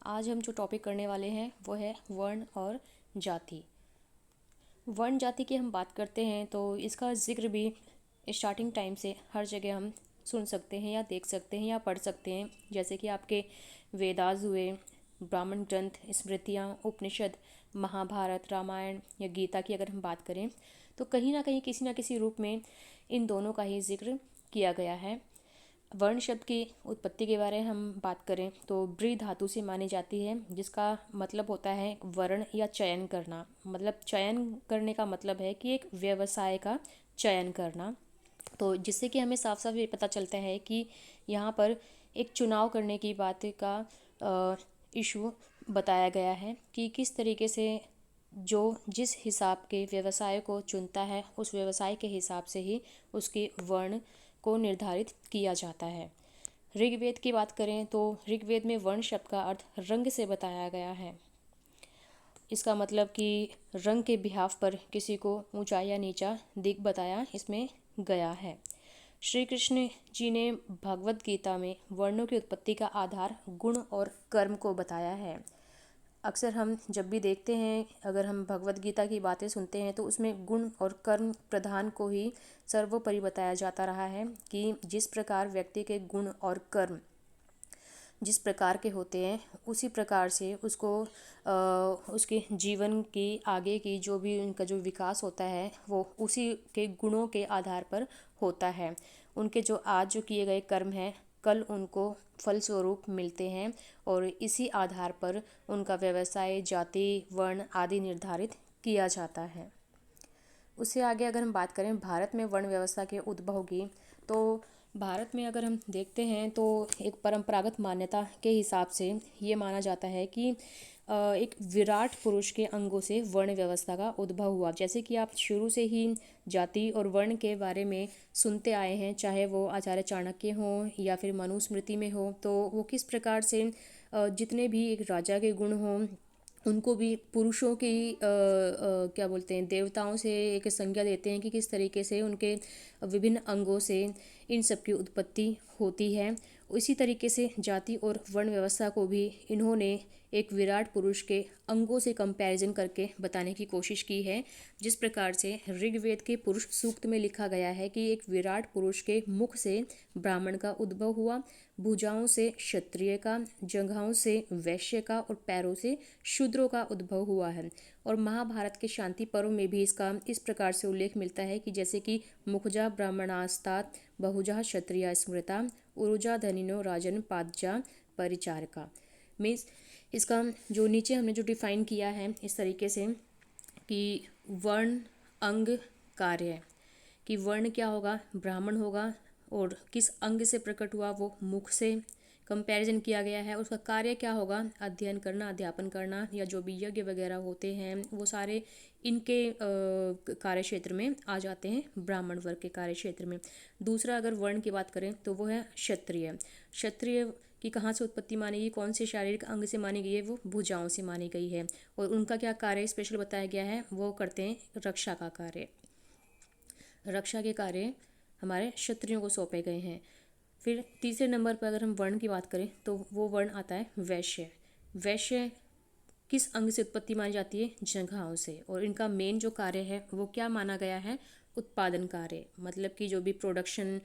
आज हम जो टॉपिक करने वाले हैं वो है वर्ण और जाति। वर्ण जाति की हम बात करते हैं तो इसका जिक्र भी स्टार्टिंग टाइम से हर जगह हम सुन सकते हैं या देख सकते हैं या पढ़ सकते हैं। जैसे कि आपके वेदास हुए, ब्राह्मण ग्रंथ, स्मृतियाँ, उपनिषद, महाभारत, रामायण या गीता की अगर हम बात करें तो कहीं ना कहीं किसी ना किसी रूप में इन दोनों का ही जिक्र किया गया है। वर्ण शब्द की उत्पत्ति के बारे में हम बात करें तो ब्री धातु से मानी जाती है, जिसका मतलब होता है वर्ण या चयन करना। मतलब चयन करने का मतलब है कि एक व्यवसाय का चयन करना। तो जिससे कि हमें साफ साफ ये पता चलता है कि यहाँ पर एक चुनाव करने की बात का इशू बताया गया है कि किस तरीके से जो जिस हिसाब के व्यवसाय को चुनता है उस व्यवसाय के हिसाब से ही उसके वर्ण को निर्धारित किया जाता है। ऋग्वेद की बात करें तो ऋग्वेद में वर्ण शब्द का अर्थ रंग से बताया गया है। इसका मतलब कि रंग के बिहाफ पर किसी को ऊंचा या नीचा दिख बताया इसमें गया है। श्री कृष्ण जी ने भगवत गीता में वर्णों की उत्पत्ति का आधार गुण और कर्म को बताया है। अक्सर हम जब भी देखते हैं, अगर हम भगवत गीता की बातें सुनते हैं तो उसमें गुण और कर्म प्रधान को ही सर्वोपरि बताया जाता रहा है कि जिस प्रकार व्यक्ति के गुण और कर्म जिस प्रकार के होते हैं उसी प्रकार से उसको उसके जीवन की आगे की जो भी उनका जो विकास होता है वो उसी के गुणों के आधार पर होता है। उनके जो आज जो किए गए कर्म हैं कल उनको फलस्वरूप मिलते हैं और इसी आधार पर उनका व्यवसाय, जाति, वर्ण आदि निर्धारित किया जाता है। उससे आगे अगर हम बात करें भारत में वर्ण व्यवस्था के उद्भव की, तो भारत में अगर हम देखते हैं तो एक परंपरागत मान्यता के हिसाब से ये माना जाता है कि एक विराट पुरुष के अंगों से वर्ण व्यवस्था का उद्भव हुआ। जैसे कि आप शुरू से ही जाति और वर्ण के बारे में सुनते आए हैं, चाहे वो आचार्य चाणक्य हों या फिर मनुस्मृति में हो, तो वो किस प्रकार से जितने भी एक राजा के गुण हों उनको भी पुरुषों की क्या बोलते हैं, देवताओं से एक संज्ञा देते हैं कि किस तरीके से उनके विभिन्न अंगों से इन सब की उत्पत्ति होती है। इसी तरीके से जाति और वर्ण व्यवस्था को भी इन्होंने एक विराट पुरुष के अंगों से कंपैरिजन करके बताने की कोशिश की है। जिस प्रकार से ऋग्वेद के पुरुष सूक्त में लिखा गया है कि एक विराट पुरुष के मुख से ब्राह्मण का उद्भव हुआ, भुजाओं से क्षत्रिय का, जंघाओं से वैश्य का और पैरों से शूद्रों का उद्भव हुआ है। और महाभारत के शांति पर्व में भी इसका इस प्रकार से उल्लेख मिलता है कि जैसे कि मुखजा ब्राह्मणास्तात बहुजा क्षत्रिया स्मृता उरुजा धनिनो राजन पादजा परिचारका। मीन्स इसका जो नीचे हमने जो डिफाइन किया है इस तरीके से कि वर्ण, अंग, कार्य, कि वर्ण क्या होगा, ब्राह्मण होगा और किस अंग से प्रकट हुआ, वो मुख से कंपैरिजन किया गया है। उसका कार्य क्या होगा, अध्ययन करना, अध्यापन करना, या जो भी यज्ञ वगैरह होते हैं वो सारे इनके कार्य क्षेत्र में आ जाते हैं, ब्राह्मण वर्ग के कार्य क्षेत्र में। दूसरा अगर वर्ण की बात करें तो वो है क्षत्रिय। क्षत्रिय की कहाँ से उत्पत्ति मानी गई, कौन से शारीरिक अंग से मानी गई है, वो भुजाओं से मानी गई है। और उनका क्या कार्य स्पेशल बताया गया है, वो करते हैं रक्षा का कार्य। रक्षा के कार्य हमारे क्षत्रियों को सौंपे गए हैं। फिर तीसरे नंबर पर अगर हम वर्ण की बात करें तो वो वर्ण आता है वैश्य। वैश्य किस अंग से उत्पत्ति मानी जाती है, जंघाओं से। और इनका मेन जो कार्य है वो क्या माना गया है, उत्पादन कार्य। मतलब कि जो भी प्रोडक्शन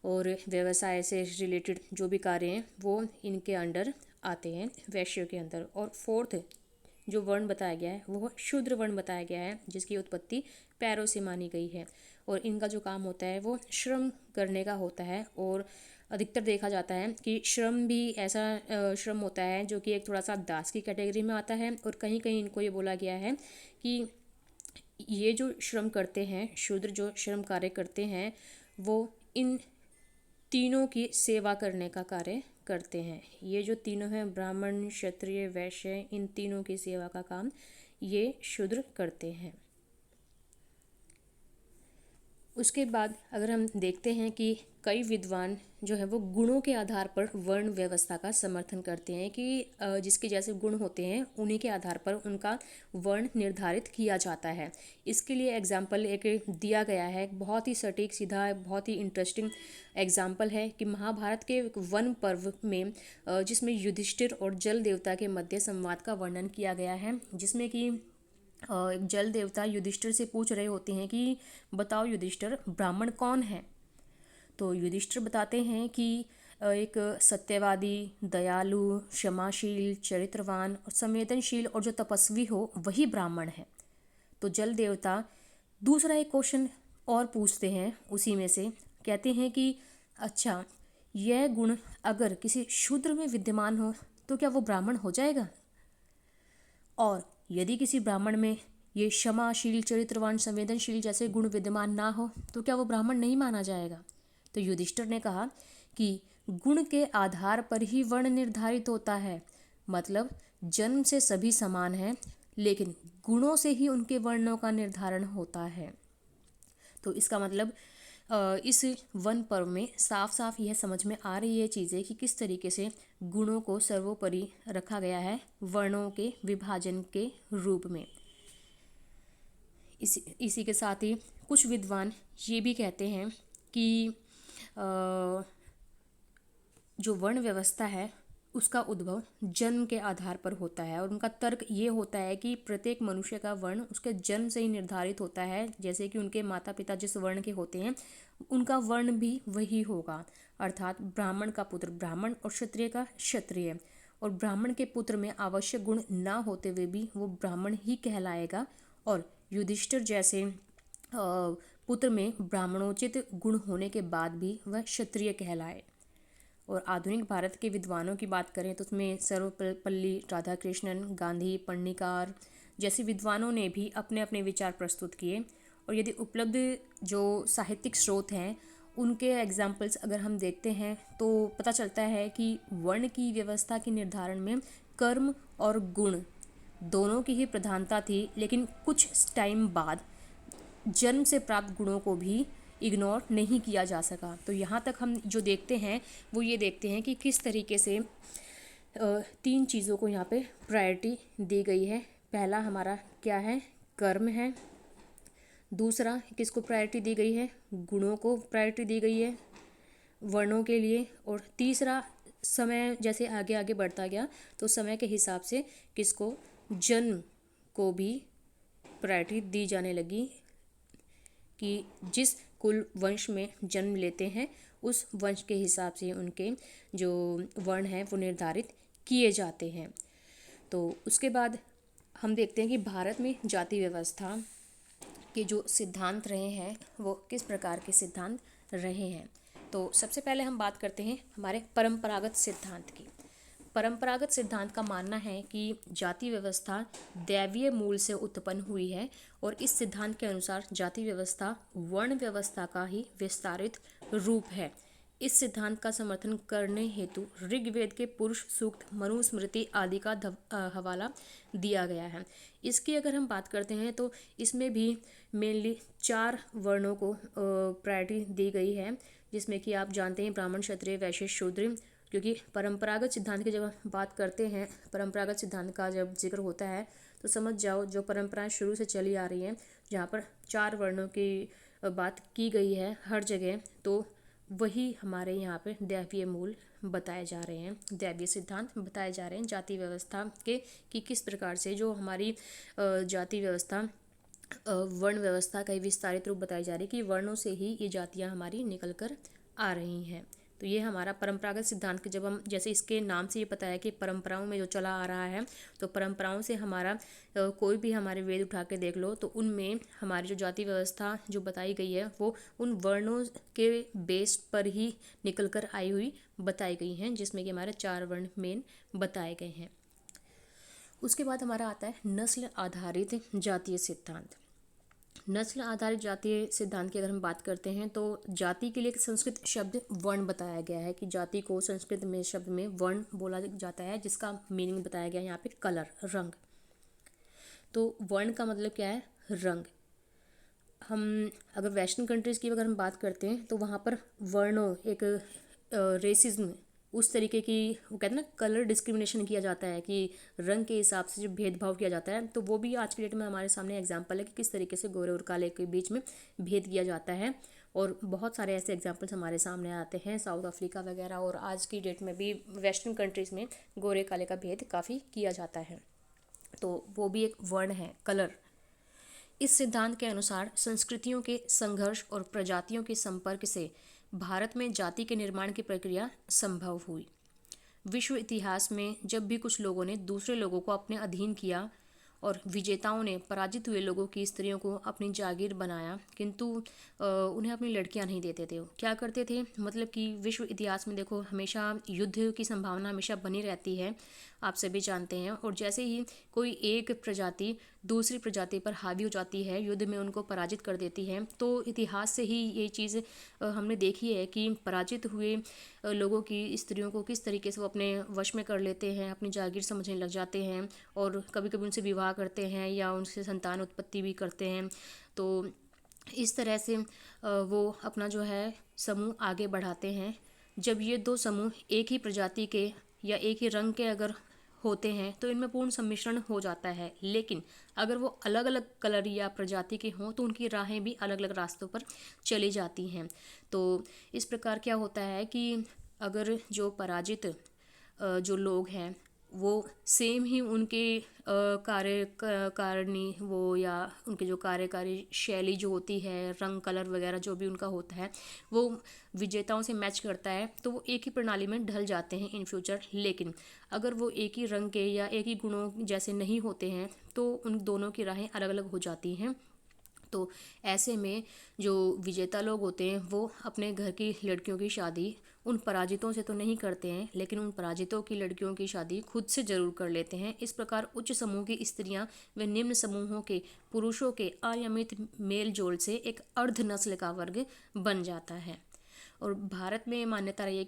और व्यवसाय से रिलेटेड जो भी कार्य हैं वो इनके अंडर आते हैं, वैश्यों के अंदर। और फोर्थ जो वर्ण बताया गया है वो शूद्र वर्ण बताया गया है, जिसकी उत्पत्ति पैरों से मानी गई है। और इनका जो काम होता है वो श्रम करने का होता है। और अधिकतर देखा जाता है कि श्रम भी ऐसा श्रम होता है जो कि एक थोड़ा सा दास की कैटेगरी में आता है। और कहीं कहीं इनको ये बोला गया है कि ये जो श्रम करते हैं, शूद्र जो श्रम कार्य करते हैं, वो इन तीनों की सेवा करने का कार्य करते हैं। ये जो तीनों हैं, ब्राह्मण, क्षत्रिय, वैश्य, इन तीनों की सेवा का काम ये शूद्र करते हैं। उसके बाद अगर हम देखते हैं कि कई विद्वान जो है वो गुणों के आधार पर वर्ण व्यवस्था का समर्थन करते हैं कि जिसके जैसे गुण होते हैं उन्हीं के आधार पर उनका वर्ण निर्धारित किया जाता है। इसके लिए एग्जाम्पल एक दिया गया है, बहुत ही सटीक सीधा बहुत ही इंटरेस्टिंग एग्जाम्पल है कि महाभारत के वन पर्व में जिसमें युधिष्ठिर और जल देवता के मध्य संवाद का वर्णन किया गया है, जिसमें कि एक जल देवता युधिष्ठिर से पूछ रहे होते हैं कि बताओ युधिष्ठिर, ब्राह्मण कौन है। तो युधिष्ठिर बताते हैं कि एक सत्यवादी, दयालु, क्षमाशील, चरित्रवान और संवेदनशील और जो तपस्वी हो वही ब्राह्मण है। तो जल देवता दूसरा एक क्वेश्चन और पूछते हैं उसी में से, कहते हैं कि अच्छा, यह गुण अगर किसी शूद्र में विद्यमान हो तो क्या वो ब्राह्मण हो जाएगा? और यदि किसी ब्राह्मण में ये क्षमाशील, चरित्रवान, संवेदनशील जैसे गुण विद्यमान ना हो तो क्या वो ब्राह्मण नहीं माना जाएगा? तो युधिष्ठिर ने कहा कि गुण के आधार पर ही वर्ण निर्धारित होता है, मतलब जन्म से सभी समान हैं लेकिन गुणों से ही उनके वर्णों का निर्धारण होता है। तो इसका मतलब इस वन पर्व में साफ साफ यह समझ में आ रही है चीज़ें कि किस तरीके से गुणों को सर्वोपरि रखा गया है वर्णों के विभाजन के रूप में। इसी के साथ ही कुछ विद्वान ये भी कहते हैं कि जो वर्ण व्यवस्था है उसका उद्भव जन्म के आधार पर होता है, और उनका तर्क ये होता है कि प्रत्येक मनुष्य का वर्ण उसके जन्म से ही निर्धारित होता है। जैसे कि उनके माता पिता जिस वर्ण के होते हैं उनका वर्ण भी वही होगा, अर्थात ब्राह्मण का पुत्र ब्राह्मण और क्षत्रिय का क्षत्रिय, और ब्राह्मण के पुत्र में आवश्यक गुण ना होते हुए भी वो ब्राह्मण ही कहलाएगा, और युधिष्ठिर जैसे पुत्र में ब्राह्मणोचित गुण होने के बाद भी वह क्षत्रिय कहलाए। और आधुनिक भारत के विद्वानों की बात करें तो उसमें सर्वपल्ली राधाकृष्णन, गांधी, पन्नीकार जैसे विद्वानों ने भी अपने अपने विचार प्रस्तुत किए। और यदि उपलब्ध जो साहित्यिक स्रोत हैं उनके एग्जाम्पल्स अगर हम देखते हैं तो पता चलता है कि वर्ण की व्यवस्था के निर्धारण में कर्म और गुण दोनों की ही प्रधानता थी, लेकिन कुछ टाइम बाद जन्म से प्राप्त गुणों को भी इग्नोर नहीं किया जा सका। तो यहाँ तक हम जो देखते हैं वो ये देखते हैं कि किस तरीके से तीन चीज़ों को यहाँ पे प्रायोरिटी दी गई है। पहला हमारा क्या है? कर्म है। दूसरा किसको प्रायोरिटी दी गई है? गुणों को प्रायोरिटी दी गई है वर्णों के लिए। और तीसरा, समय जैसे आगे आगे बढ़ता गया तो समय के हिसाब से किसको? जन्म को भी प्रायोरिटी दी जाने लगी कि जिस कुल वंश में जन्म लेते हैं उस वंश के हिसाब से उनके जो वर्ण हैं वो निर्धारित किए जाते हैं। तो उसके बाद हम देखते हैं कि भारत में जाति व्यवस्था के जो सिद्धांत रहे हैं वो किस प्रकार के सिद्धांत रहे हैं। तो सबसे पहले हम बात करते हैं हमारे परंपरागत सिद्धांत की। परंपरागत सिद्धांत का मानना है कि जाति व्यवस्था दैवीय मूल से उत्पन्न हुई है, और इस सिद्धांत के अनुसार जाति व्यवस्था वर्ण व्यवस्था का ही विस्तारित रूप है। इस सिद्धांत का समर्थन करने हेतु ऋग्वेद के पुरुष सूक्त, मनुस्मृति आदि का हवाला दिया गया है। इसकी अगर हम बात करते हैं तो इसमें भी मेनली 4 वर्णों को प्रायोरिटी दी गई है, जिसमें कि आप जानते हैं ब्राह्मण, क्षत्रिय, वैश्य, शूद्र। क्योंकि परंपरागत सिद्धांत की जब हम बात करते हैं, परंपरागत सिद्धांत का जब जिक्र होता है तो समझ जाओ जो परंपराएं शुरू से चली आ रही हैं जहाँ पर 4 वर्णों की बात की गई है हर जगह, तो वही हमारे यहाँ पे दैवीय मूल बताए जा रहे हैं, दैवीय सिद्धांत बताए जा रहे हैं जाति व्यवस्था के कि किस प्रकार से जो हमारी जाति व्यवस्था वर्ण व्यवस्था का विस्तारित रूप बताई जा रही है कि वर्णों से ही ये जातियाँ हमारी निकल कर आ रही हैं। तो ये हमारा परंपरागत सिद्धांत के जब हम जैसे इसके नाम से ये पता है कि परंपराओं में जो चला आ रहा है, तो परंपराओं से हमारा कोई भी हमारे वेद उठा के देख लो तो उनमें हमारी जो जाति व्यवस्था जो बताई गई है वो उन वर्णों के बेस पर ही निकल कर आई हुई बताई गई हैं, जिसमें कि हमारे 4 वर्ण मेन बताए गए हैं। उसके बाद हमारा आता है नस्ल आधारित जातीय सिद्धांत। नस्ल आधारित जातीय सिद्धांत की अगर हम बात करते हैं तो जाति के लिए एक संस्कृत शब्द वर्ण बताया गया है कि जाति को संस्कृत में शब्द में वर्ण बोला जाता है, जिसका मीनिंग बताया गया है यहाँ पे कलर, रंग। तो वर्ण का मतलब क्या है? रंग। हम अगर वेस्टर्न कंट्रीज़ की अगर हम बात करते हैं तो वहाँ पर वर्णों एक रेसिज्म उस तरीके की, वो कहते हैं ना कलर डिस्क्रिमिनेशन किया जाता है कि रंग के हिसाब से जो भेदभाव किया जाता है, तो वो भी आज की डेट में हमारे सामने एग्जांपल है कि किस तरीके से गोरे और काले के बीच में भेद किया जाता है। और बहुत सारे ऐसे एग्जांपल्स हमारे सामने आते हैं, साउथ अफ्रीका वगैरह, और आज की डेट में भी वेस्टर्न कंट्रीज़ में गोरे काले का भेद काफ़ी किया जाता है। तो वो भी एक वर्ण है, कलर। इस सिद्धांत के अनुसार संस्कृतियों के संघर्ष और प्रजातियों के संपर्क से भारत में जाति के निर्माण की प्रक्रिया संभव हुई। विश्व इतिहास में जब भी कुछ लोगों ने दूसरे लोगों को अपने अधीन किया और विजेताओं ने पराजित हुए लोगों की स्त्रियों को अपनी जागीर बनाया, किंतु उन्हें अपनी लड़कियां नहीं देते थे। क्या करते थे, मतलब कि विश्व इतिहास में देखो हमेशा युद्ध की संभावना हमेशा बनी रहती है, आप सभी जानते हैं। और जैसे ही कोई एक प्रजाति दूसरी प्रजाति पर हावी हो जाती है, युद्ध में उनको पराजित कर देती है, तो इतिहास से ही ये चीज़ हमने देखी है कि पराजित हुए लोगों की स्त्रियों को किस तरीके से वो अपने वश में कर लेते हैं, अपनी जागीर समझने लग जाते हैं, और कभी कभी उनसे विवाह करते हैं या उनसे संतान उत्पत्ति भी करते हैं। तो इस तरह से वो अपना जो है समूह आगे बढ़ाते हैं। जब ये दो समूह एक ही प्रजाति के या एक ही रंग के अगर होते हैं तो इनमें पूर्ण सम्मिश्रण हो जाता है, लेकिन अगर वो अलग अलग कलर या प्रजाति के हों तो उनकी राहें भी अलग अलग रास्तों पर चली जाती हैं। तो इस प्रकार क्या होता है कि अगर जो पराजित जो लोग हैं वो सेम ही उनके कार्यकारिणी वो या उनके जो कार्यकारी शैली जो होती है, रंग कलर वगैरह जो भी उनका होता है, वो विजेताओं से मैच करता है, तो वो एक ही प्रणाली में ढल जाते हैं इन फ्यूचर। लेकिन अगर वो एक ही रंग के या एक ही गुणों जैसे नहीं होते हैं तो उन दोनों की राहें अलग अलग हो जाती हैं। तो ऐसे में जो विजेता लोग होते हैं वो अपने घर की लड़कियों की शादी उन पराजितों से तो नहीं करते हैं, लेकिन उन पराजितों की लड़कियों की शादी खुद से जरूर कर लेते हैं। इस प्रकार उच्च समूह की स्त्रियां व निम्न समूहों के पुरुषों के अनियमित मेल जोल से एक अर्ध नस्ल का वर्ग बन जाता है। और भारत में मान्यता रही है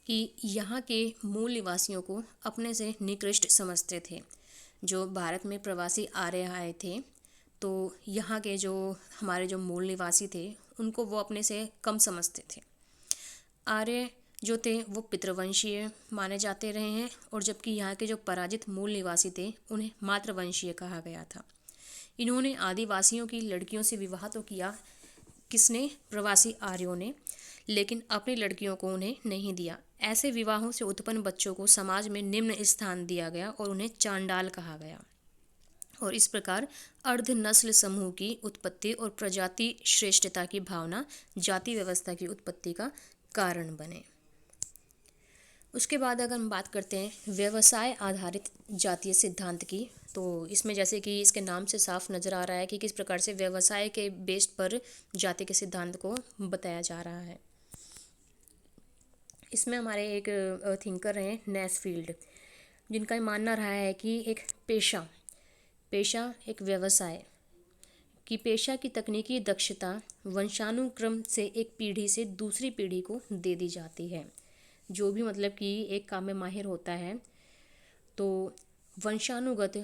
कि यहाँ के मूल निवासियों को अपने से निकृष्ट समझते थे। जो भारत में प्रवासी आर्य आए थे, तो यहाँ के जो हमारे जो मूल निवासी थे उनको वो अपने से कम समझते थे। आर्य जो थे वो पितृवंशीय माने जाते रहे हैं, और जबकि यहाँ के जो पराजित मूल निवासी थे उन्हें मातृवंशीय कहा गया था। इन्होंने आदिवासियों की लड़कियों से विवाह तो किया, किसने, प्रवासी आर्यों ने, लेकिन अपनी लड़कियों को उन्हें नहीं दिया। ऐसे विवाहों से उत्पन्न बच्चों को समाज में निम्न स्थान दिया गया और उन्हें चांडाल कहा गया। और इस प्रकार अर्ध नस्ल समूह की उत्पत्ति और प्रजाति श्रेष्ठता की भावना जाति व्यवस्था की उत्पत्ति का कारण बने। उसके बाद अगर हम बात करते हैं व्यवसाय आधारित जातीय सिद्धांत की, तो इसमें जैसे कि इसके नाम से साफ नज़र आ रहा है कि किस प्रकार से व्यवसाय के बेस पर जाति के सिद्धांत को बताया जा रहा है। इसमें हमारे एक थिंकर हैं नैसफील्ड, जिनका मानना रहा है कि एक पेशा एक व्यवसाय कि पेशा की तकनीकी दक्षता वंशानुक्रम से एक पीढ़ी से दूसरी पीढ़ी को दे दी जाती है। जो भी मतलब कि एक काम में माहिर होता है तो वंशानुगत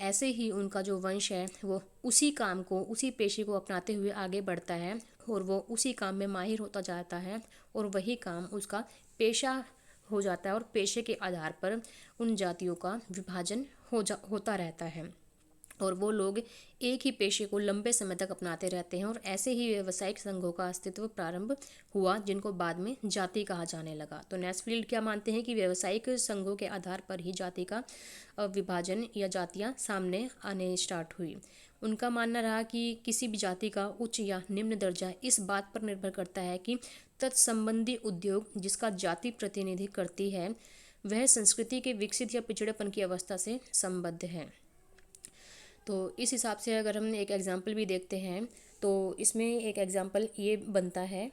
ऐसे ही उनका जो वंश है वो उसी काम को, उसी पेशे को अपनाते हुए आगे बढ़ता है, और वो उसी काम में माहिर होता जाता है, और वही काम उसका पेशा हो जाता है, और पेशे के आधार पर उन जातियों का विभाजन होता रहता है, और वो लोग एक ही पेशे को लंबे समय तक अपनाते रहते हैं। और ऐसे ही व्यावसायिक संघों का अस्तित्व प्रारंभ हुआ, जिनको बाद में जाति कहा जाने लगा। तो नैसफील्ड क्या मानते हैं कि व्यावसायिक संघों के आधार पर ही जाति का विभाजन या जातियां सामने आने स्टार्ट हुई। उनका मानना रहा कि किसी भी जाति का उच्च या निम्न दर्जा इस बात पर निर्भर करता है कि तत्संबंधी उद्योग जिसका जाति प्रतिनिधि करती है वह संस्कृति के विकसित या पिछड़ेपन की अवस्था से संबद्ध है। तो इस हिसाब से अगर हम एक एग्जाम्पल भी देखते हैं तो इसमें एक एग्जाम्पल ये बनता है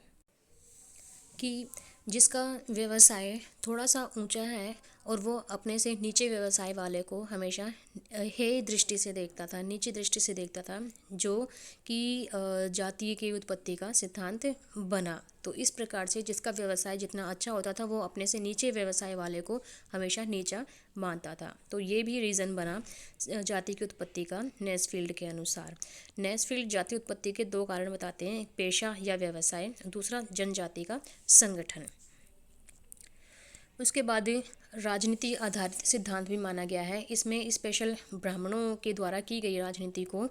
कि जिसका व्यवसाय थोड़ा सा ऊंचा है और वो अपने से नीचे व्यवसाय वाले को हमेशा हेय दृष्टि से देखता था, नीची दृष्टि से देखता था, जो कि जातीय की उत्पत्ति का सिद्धांत बना। तो इस प्रकार से जिसका व्यवसाय जितना अच्छा होता था वो अपने से नीचे व्यवसाय वाले को हमेशा नीचा मानता था। तो ये भी रीज़न बना जाति की उत्पत्ति का नेस्फील्ड के अनुसार। नेस्फील्ड जाति उत्पत्ति के दो कारण बताते हैं, एक पेशा या व्यवसाय, दूसरा जनजाति का संगठन। उसके बाद राजनीति आधारित सिद्धांत भी माना गया है। इसमें स्पेशल ब्राह्मणों के द्वारा की गई राजनीति को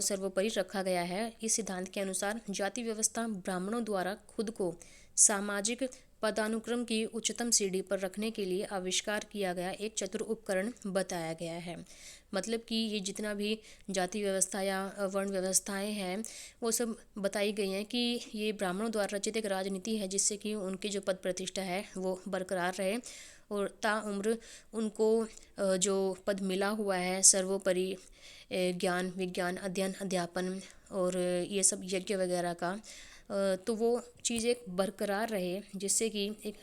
सर्वोपरि रखा गया है। इस सिद्धांत के अनुसार जाति व्यवस्था ब्राह्मणों द्वारा खुद को सामाजिक पदानुक्रम की उच्चतम सीढ़ी पर रखने के लिए आविष्कार किया गया एक चतुर उपकरण बताया गया है। मतलब कि ये जितना भी जाति व्यवस्था या वर्ण व्यवस्थाएं हैं वो सब बताई गई हैं कि ये ब्राह्मणों द्वारा रचित एक राजनीति है, जिससे कि उनकी जो पद प्रतिष्ठा है वो बरकरार रहे और ताउम्र उनको जो पद मिला हुआ है सर्वोपरि ज्ञान विज्ञान अध्ययन अध्यापन और ये सब यज्ञ वगैरह का, तो वो चीज़ एक बरकरार रहे, जिससे कि एक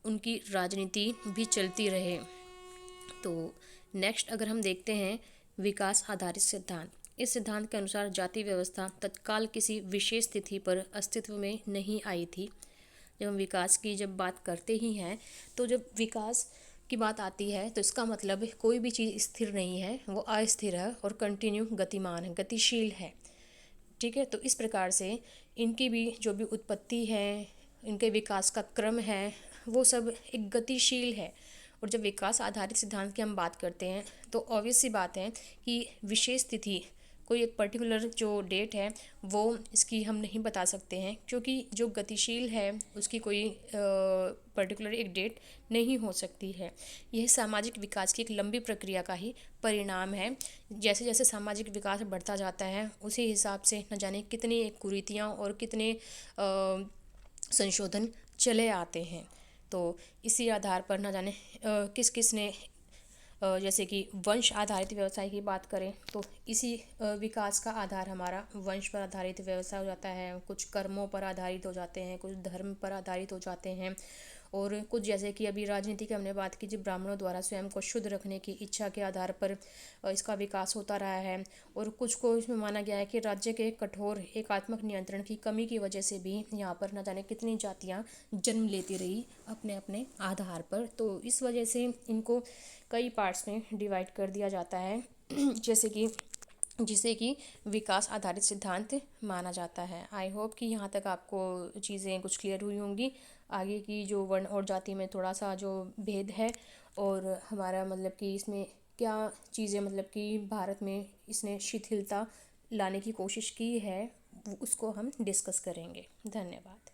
उनकी राजनीति भी चलती रहे। तो नेक्स्ट अगर हम देखते हैं विकास आधारित सिद्धांत। इस सिद्धांत के अनुसार जाति व्यवस्था तत्काल किसी विशेष तिथि पर अस्तित्व में नहीं आई थी। जब हम विकास की जब बात करते ही हैं तो जब विकास की बात आती है तो इसका मतलब कोई भी चीज़ स्थिर नहीं है, वो अस्थिर है और कंटिन्यू गतिमान है, गतिशील है। ठीक है, तो इस प्रकार से इनकी भी जो भी उत्पत्ति है, इनके विकास का क्रम है, वो सब एक गतिशील है। और जब विकास आधारित सिद्धांत की हम बात करते हैं तो ऑब्वियस सी बात है कि विशेष तिथि कोई एक पर्टिकुलर जो डेट है वो इसकी हम नहीं बता सकते हैं, क्योंकि जो गतिशील है उसकी कोई पर्टिकुलर एक डेट नहीं हो सकती है। यह सामाजिक विकास की एक लंबी प्रक्रिया का ही परिणाम है। जैसे जैसे सामाजिक विकास बढ़ता जाता है उसी हिसाब से न जाने कितनी एक कुरीतियाँ और कितने संशोधन चले आते हैं। तो इसी आधार पर न जाने किस किस ने जैसे कि वंश आधारित व्यवसाय की बात करें तो इसी विकास का आधार हमारा वंश पर आधारित व्यवसाय हो जाता है। कुछ कर्मों पर आधारित हो जाते हैं, कुछ धर्म पर आधारित हो जाते हैं, और कुछ जैसे कि अभी राजनीति की हमने बात की, जो ब्राह्मणों द्वारा स्वयं को शुद्ध रखने की इच्छा के आधार पर इसका विकास होता रहा है। और कुछ को इसमें माना गया है कि राज्य के कठोर एकात्मक नियंत्रण की कमी की वजह से भी यहाँ पर न जाने कितनी जातियाँ जन्म लेती रही अपने अपने आधार पर। तो इस वजह से इनको कई पार्ट्स में डिवाइड कर दिया जाता है जैसे कि जिसे कि विकास आधारित सिद्धांत माना जाता है। आई होप कि यहाँ तक आपको चीज़ें कुछ क्लियर हुई होंगी। आगे की जो वर्ण और जाति में थोड़ा सा जो भेद है और हमारा मतलब कि इसमें क्या चीज़ें मतलब कि भारत में इसने शिथिलता लाने की कोशिश की है, उसको हम डिस्कस करेंगे। धन्यवाद।